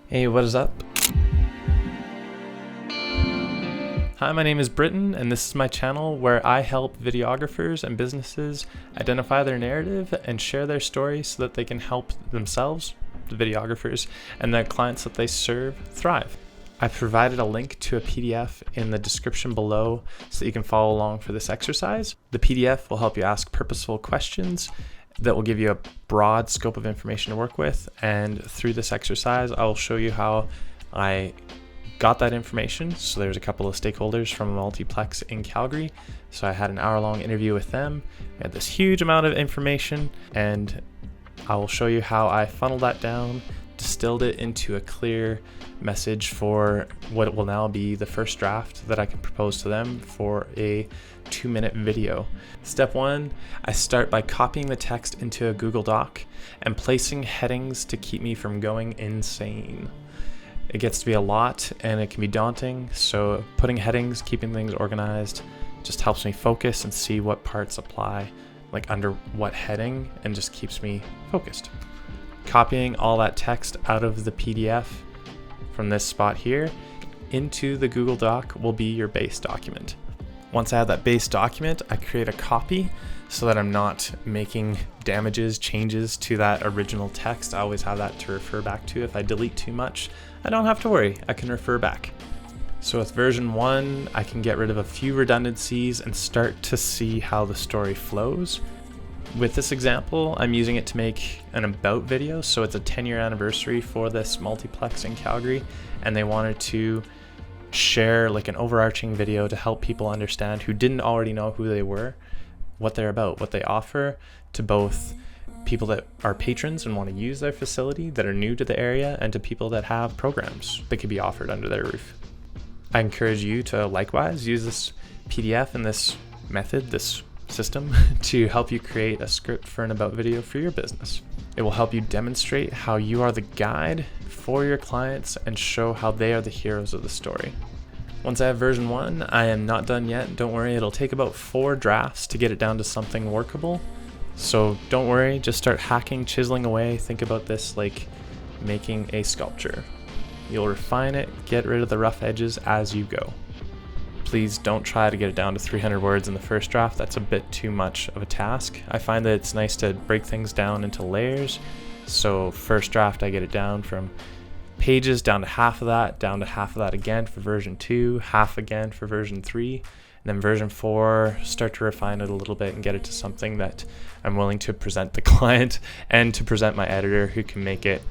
Hey, what is up? Hi, my name is Britton, and this is my channel where I help videographers and businesses identify their narrative and share their story so that they can help themselves, the videographers, and the clients that they serve thrive. I've provided a link to a PDF in the description below so that you can follow along for this exercise. The PDF will help you ask purposeful questions that will give you a broad scope of information to work with, and through this exercise I will show you how I got that information. So there's a couple of stakeholders from a multiplex in Calgary, so I had an hour-long interview with them. We had this huge amount of information, and I will show you how I funneled that down, distilled it into a clear message for what will now be the first draft that I can propose to them for a 2-minute video. Step 1, I start by copying the text into a Google Doc and placing headings to keep me from going insane. It gets to be a lot and it can be daunting, so putting headings, keeping things organized, just helps me focus and see what parts apply, like under what heading, and just keeps me focused. Copying all that text out of the PDF from this spot here into the Google Doc will be your base document. Once I have that base document, I create a copy so that I'm not making changes to that original text. I always have that to refer back to. If I delete too much, I don't have to worry, I can refer back. So with version 1, I can get rid of a few redundancies and start to see how the story flows. With this example, I'm using it to make an about video, so it's a 10-year anniversary for this multiplex in Calgary, and they wanted to share like an overarching video to help people understand who didn't already know who they were, what they're about, what they offer to both people that are patrons and want to use their facility that are new to the area, and to people that have programs that could be offered under their roof. I encourage you to likewise use this PDF and this method, this system, to help you create a script for an about video for your business. It will help you demonstrate how you are the guide for your clients and show how they are the heroes of the story. Once I have version 1, I am not done yet. Don't worry, it'll take about 4 drafts to get it down to something workable. So don't worry, just start hacking, chiseling away. Think about this like making a sculpture. You'll refine it, get rid of the rough edges as you go. Please don't try to get it down to 300 words in the first draft. That's a bit too much of a task. I find that it's nice to break things down into layers. So first draft, I get it down from pages down to half of that again for version 2, half again for version 3, and then version 4, start to refine it a little bit and get it to something that I'm willing to present the client and to present my editor, who can make it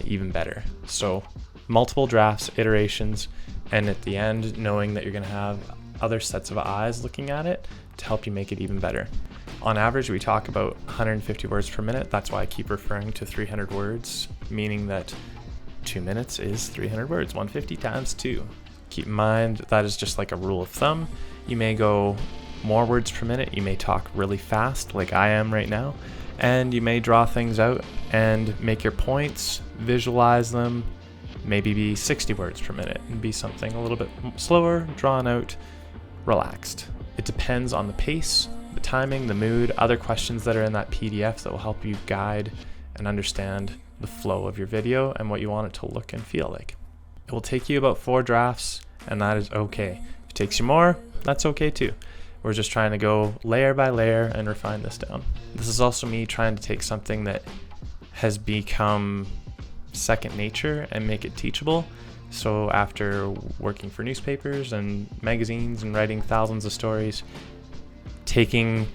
even better. So multiple drafts, iterations, and at the end, knowing that you're going to have other sets of eyes looking at it to help you make it even better. On average, we talk about 150 words per minute. That's why I keep referring to 300 words, meaning that 2 minutes is 300 words, 150 times 2. Keep in mind that is just like a rule of thumb. You may go more words per minute, you may talk really fast like I am right now, and you may draw things out and make your points, visualize them, maybe be 60 words per minute and be something a little bit slower, drawn out, relaxed. It depends on the pace, the timing, the mood, other questions that are in that PDF that will help you guide and understand the flow of your video and what you want it to look and feel like. It will take you about 4 drafts, and that is okay. If it takes you more, that's okay too. We're just trying to go layer by layer and refine this down. This is also me trying to take something that has become second nature and make it teachable. So after working for newspapers and magazines and writing thousands of stories, taking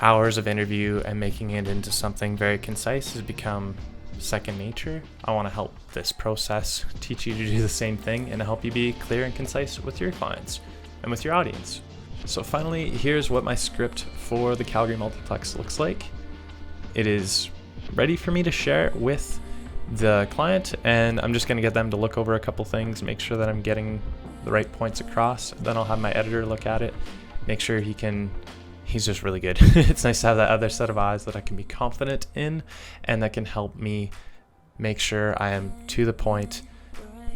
hours of interview and making it into something very concise has become second nature. I want to help this process teach you to do the same thing and help you be clear and concise with your clients and with your audience. So finally, here's what my script for the Calgary Multiplex looks like. It is ready for me to share it with the client, and I'm just going to get them to look over a couple things, make sure that I'm getting the right points across. Then I'll have my editor look at it, make sure he's just really good. It's nice to have that other set of eyes that I can be confident in and that can help me make sure I am to the point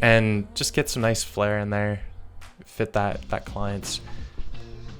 and just get some nice flair in there, fit that client's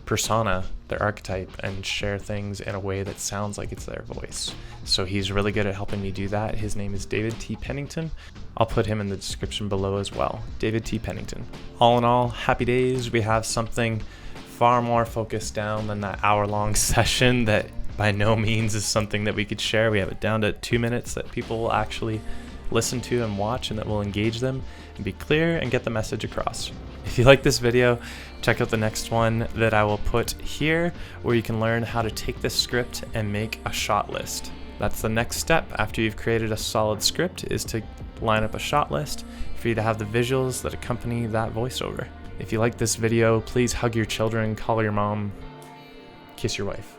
persona, their archetype, and share things in a way that sounds like it's their voice. So he's really good at helping me do that. His name is David T. Pennington. I'll put him in the description below as well. David T. Pennington. All in all, happy days. We have something far more focused down than that hour-long session that by no means is something that we could share. We have it down to 2 minutes that people will actually listen to and watch, and that will engage them and be clear and get the message across. If you like this video, check out the next one that I will put here, where you can learn how to take this script and make a shot list. That's the next step after you've created a solid script, is to line up a shot list for you to have the visuals that accompany that voiceover. If you like this video, please hug your children, call your mom, kiss your wife.